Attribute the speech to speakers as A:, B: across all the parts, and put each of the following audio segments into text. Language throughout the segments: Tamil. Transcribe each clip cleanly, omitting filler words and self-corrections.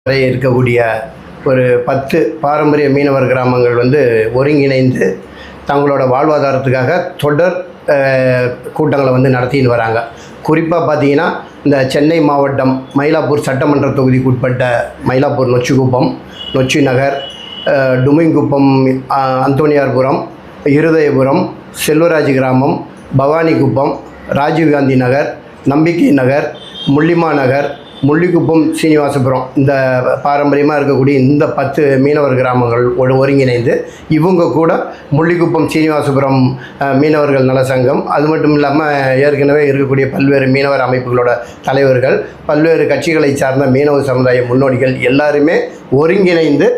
A: வரை இருக்கக்கூடிய ஒரு 10 பாரம்பரிய மீனவர் கிராமங்கள் ஒருங்கிணைந்து தங்களோட வாழ்வாதாரத்துக்காக தொடர் கூட்டங்களை நடத்தின்னு வராங்க. குறிப்பாக பார்த்தீங்கன்னா இந்த சென்னை மாவட்டம் மயிலாப்பூர் சட்டமன்ற தொகுதிக்கு உட்பட்ட மயிலாப்பூர் நொச்சிக்குப்பம், நொச்சி நகர், டுமிங்குப்பம், அந்தோனியார்புரம், இருதயபுரம், செல்வராஜ் கிராமம், பவானிக்குப்பம், ராஜீவ்காந்தி நகர், நம்பிக்கை நகர், முள்ளிமா நகர், முள்ளிக்குப்பம், சீனிவாசபுரம், இந்த பாரம்பரியமாக இருக்கக்கூடிய இந்த 10 மீனவர் கிராமங்கள் ஒருங்கிணைந்து இவங்க கூட முள்ளிக்குப்பம் சீனிவாசபுரம் மீனவர்கள் நல சங்கம், அது மட்டும் இல்லாமல் ஏற்கனவே இருக்கக்கூடிய பல்வேறு மீனவர் அமைப்புகளோட தலைவர்கள், பல்வேறு கட்சிகளை சார்ந்த மீனவ சமுதாய முன்னோடிகள் எல்லாருமே ஒருங்கிணைந்து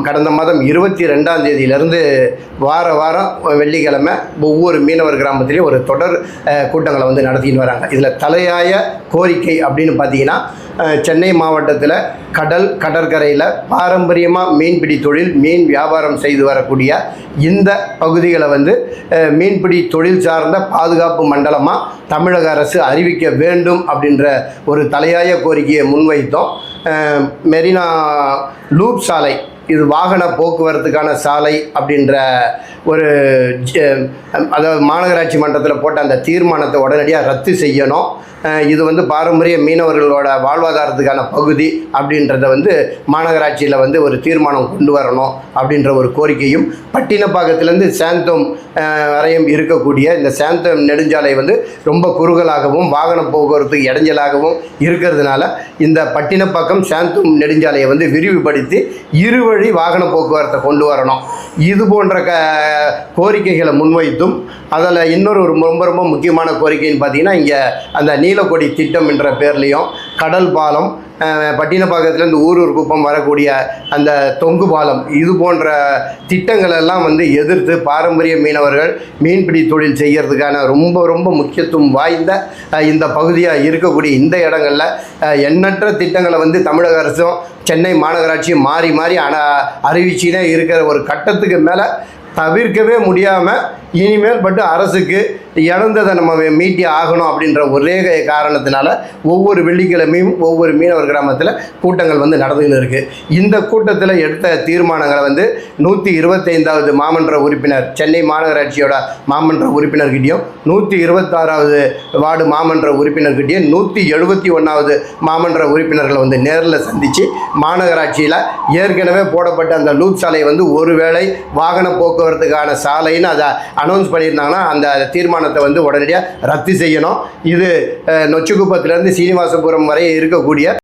A: கடந்த மாதம் 22ஆம் தேதியிலிருந்து வாரம் வெள்ளிக்கிழமை ஒவ்வொரு மீனவர் கிராமத்திலையும் ஒரு தொடர் கூட்டங்களை நடத்தின்னு வராங்க. இதில் தலையாய கோரிக்கை அப்படின்னு பார்த்தீங்கன்னா, சென்னை மாவட்டத்தில் கடற்கரையில் பாரம்பரியமாக மீன்பிடி தொழில், மீன் வியாபாரம் செய்து வரக்கூடிய இந்த பகுதிகளை மீன்பிடி தொழில் சார்ந்த பாதுகாப்பு மண்டலமாக தமிழக அரசு அறிவிக்க வேண்டும் அப்படின்ற ஒரு தலையாய கோரிக்கையை முன்வைத்தோம். மெரினா லூப் சாலை, இது வாகன போக்குவரத்துக்கான சாலை அப்படின்ற ஒரு அதாவது மாநகராட்சி மன்றத்தில் போட்ட அந்த தீர்மானத்தை உடனடியாக ரத்து செய்யணும். இது பாரம்பரிய மீனவர்களோட வாழ்வாதாரத்துக்கான பகுதி அப்படின்றத மாநகராட்சியில் ஒரு தீர்மானம் கொண்டு வரணும் அப்படின்ற ஒரு கோரிக்கையும், பட்டினப்பாக்கத்திலேருந்து சாந்தோம் வரையும் இருக்கக்கூடிய இந்த சாந்தோம் நெடுஞ்சாலை ரொம்ப குறுகலாகவும் வாகன போக்குவரத்துக்கு இடைஞ்சலாகவும் இருக்கிறதுனால இந்த பட்டினப்பாக்கம் சாந்தோம் நெடுஞ்சாலையை விரிவுபடுத்தி இருவழி வாகன போக்குவரத்தை கொண்டு வரணும். இது போன்ற கோரிக்கைகளை முன்வைத்தும், அதில் இன்னொரு ரொம்ப முக்கியமான கோரிக்கைன்னு பார்த்தீங்கன்னா, இங்கே அந்த நீலக்கொடி திட்டம் என்ற பேர்லேயும் கடல் பாலம், பட்டினப்பாக்கத்திலேருந்து ஊரூர் குப்பம் வரக்கூடிய அந்த தொங்கு பாலம், இது போன்ற திட்டங்கள் எல்லாம் எதிர்த்து பாரம்பரிய மீனவர்கள் மீன்பிடி தொழில் செய்கிறதுக்கான ரொம்ப முக்கியத்துவம் வாய்ந்த இந்த பகுதியாக இருக்கக்கூடிய இந்த இடங்களில் எண்ணற்ற திட்டங்களை தமிழக அரசும் சென்னை மாநகராட்சியும் மாறி அறிவிச்சுனே இருக்கிற ஒரு கட்டத்துக்கு மேலே தவிர்க்கவே முடியாமல் இனிமேல் அரசுக்கு இழந்ததை நம்ம மீட்டி ஆகணும் அப்படின்ற ஒரே காரணத்தினால ஒவ்வொரு வெள்ளிக்கிழமையும் ஒவ்வொரு மீனவர் கிராமத்தில் கூட்டங்கள் நடந்துன்னு இருக்குது. இந்த கூட்டத்தில் எடுத்த தீர்மானங்களை 125வது மாமன்ற உறுப்பினர், சென்னை மாநகராட்சியோட மாமன்ற உறுப்பினர்கிட்டையும், 126வது வார்டு மாமன்ற உறுப்பினர்கிட்டையும், 171வது மாமன்ற உறுப்பினர்களை நேரில் சந்தித்து மாநகராட்சியில் ஏற்கனவே போடப்பட்ட அந்த லூப் சாலை ஒருவேளை வாகன போக்குவரத்துக்கான சாலைன்னு அதை அனௌன்ஸ் பண்ணியிருந்தாங்கன்னா அந்த தீர்மானத்தை உடனடியாக ரத்து செய்யணும். இது நொச்சிக்குப்பத்திலேருந்து சீனிவாசபுரம் வரை இருக்கக்கூடிய